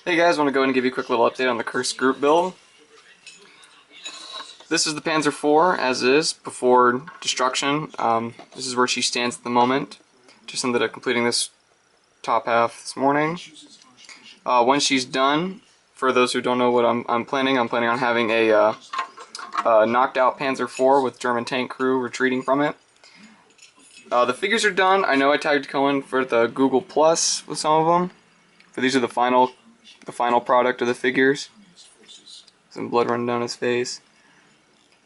Hey guys, I want to go ahead and give you a quick little update on the Kursk group build. This is the Panzer IV as is, before destruction. This is where she stands at the moment. Just ended up completing this top half this morning. When she's done, for those who don't know what I'm planning on having a knocked out Panzer IV with German tank crew retreating from it. The figures are done. I know I tagged Coen for the Google Plus with some of them. But these are the final product of the figures. Some blood running down his face.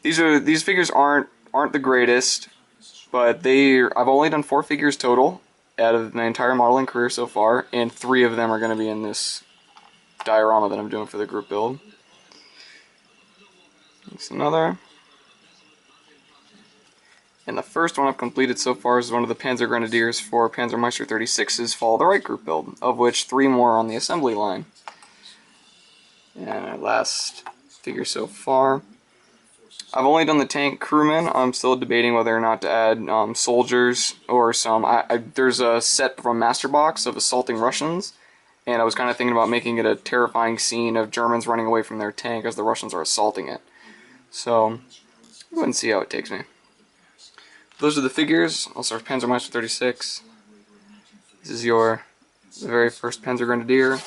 These figures aren't the greatest, but I've only done 4 figures total out of my entire modeling career so far, and 3 of them are going to be in this diorama that I'm doing for the group build. There's another. And the first one I've completed so far is one of the Panzer Grenadiers for Panzermeister 36's Fall of the Right group build, of which 3 more are on the assembly line. And our last figure so far. I've only done the tank crewmen. I'm still debating whether or not to add soldiers or some. There's a set from Master Box of assaulting Russians, and I was kind of thinking about making it a terrifying scene of Germans running away from their tank as the Russians are assaulting it. So, we'll go and see how it takes me. Those are the figures. I'll start with Panzermeister 36. This is the very first Panzer Grenadier.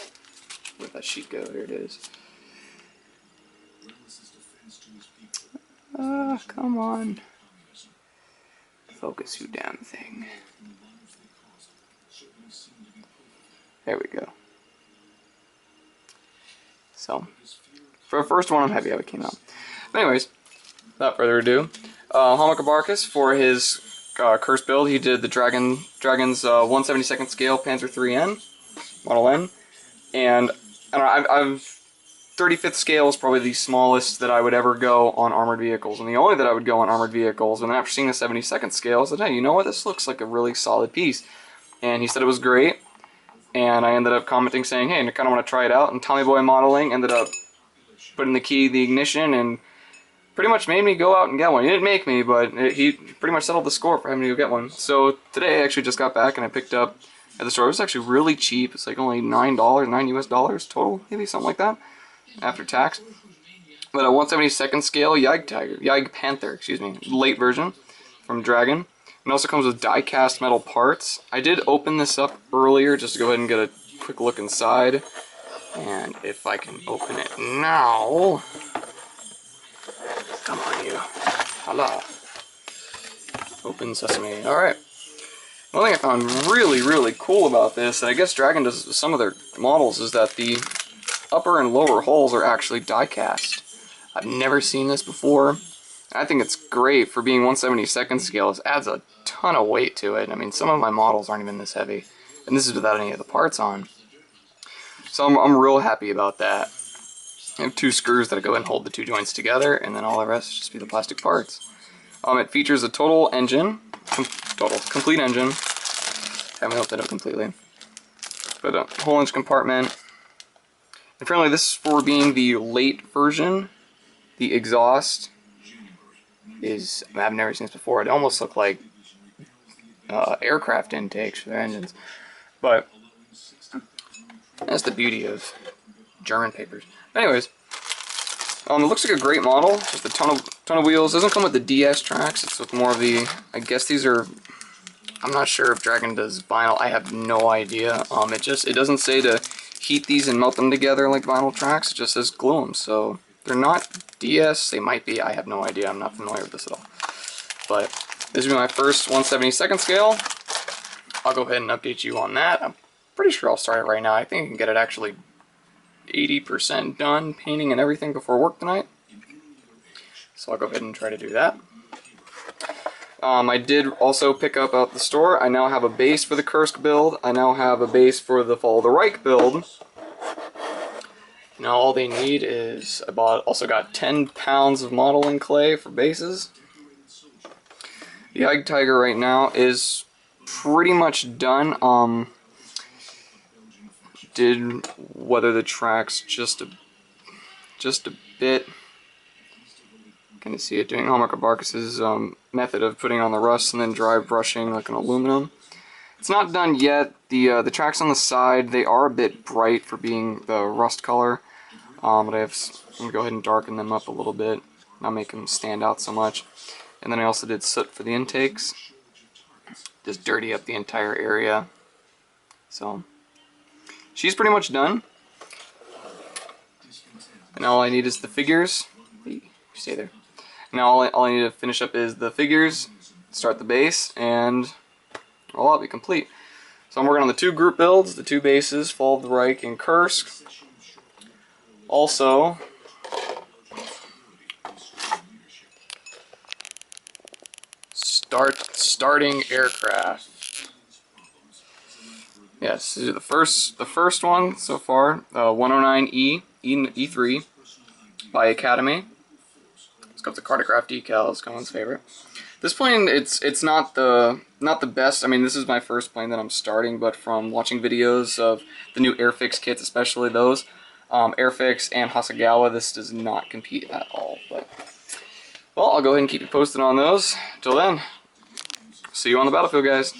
Where'd that sheet go? There it is. Come on. Focus, you damn thing. There we go. So, for the first one, I'm happy how it came out. But anyways, without further ado, Barkus for his Kursk build, he did the Dragon's 1/72nd scale Panzer 3N, Model N, and I don't know, 35th scale is probably the smallest that I would ever go on armored vehicles, and the only that I would go on armored vehicles. And then after seeing the 72nd scale, I said, hey, you know what, this looks like a really solid piece. And he said it was great, and I ended up commenting saying, hey, I kind of want to try it out, and Tommy Boy Modeling ended up putting the key in the ignition and pretty much made me go out and get one. He didn't make me, but he pretty much settled the score for having me go get one. So today I actually just got back and I picked up at the store. It was actually really cheap. It's like only $9, $9 US total, maybe something like that, after tax. But a 1/72nd scale Jagdpanther, excuse me, late version from Dragon. It also comes with die-cast metal parts. I did open this up earlier just to go ahead and get a quick look inside. And if I can open it now. Come on, you. Hello. Open sesame. Alright. One thing I found really, really cool about this, and I guess Dragon does with some of their models, is that the upper and lower hulls are actually die-cast. I've never seen this before. I think it's great for being 1/72nd scale. It adds a ton of weight to it. I mean, some of my models aren't even this heavy, and this is without any of the parts on. So I'm real happy about that. I have 2 screws that go and hold the 2 joints together, and then all the rest just be the plastic parts. It features a total engine, complete engine. I haven't opened it up completely, but a whole engine compartment. And apparently, this is for being the late version. The exhaust is, I've never seen this before. It almost looked like aircraft intakes for their engines, but that's the beauty of German papers. Anyways, it looks like a great model. Just a ton of wheels. It doesn't come with the DS tracks. It's with more of the. I guess these are. I'm not sure if Dragon does vinyl. I have no idea. It doesn't say to heat these and melt them together like vinyl tracks. It just says glue them. So they're not DS. They might be. I have no idea. I'm not familiar with this at all. But this will be my first 1/72nd scale. I'll go ahead and update you on that. I'm pretty sure I'll start it right now. I think I can get it actually 80% done, painting and everything before work tonight. So I'll go ahead and try to do that. I did also pick up at the store. I now have a base for the Kursk build. I now have a base for the Fall of the Reich build. Now all they need is, I also got 10 pounds of modeling clay for bases. The Jagdtiger right now is pretty much done. Did weather the tracks just a bit. Kind of see it doing Barkus's method of putting on the rust and then dry brushing like an aluminum. It's not done yet. The tracks on the side, they are a bit bright for being the rust color. But I'm going to go ahead and darken them up a little bit, not make them stand out so much. And then I also did soot for the intakes. Just dirty up the entire area. So, she's pretty much done. And all I need is the figures. Hey, stay there. Now all I need to finish up is the figures, start the base, and I'll be complete. So I'm working on the 2 group builds, the 2 bases, Fall of the Reich and Kursk. Also, starting aircraft. Yes, this is the first one so far, 109E E3 by Academy. It's got the cartograph decals, Coen's favorite. This plane, it's not the best. I mean, this is my first plane that I'm starting, but from watching videos of the new Airfix kits, especially those, Airfix and Hasegawa, this does not compete at all. But well, I'll go ahead and keep you posted on those. Till then, see you on the battlefield, guys.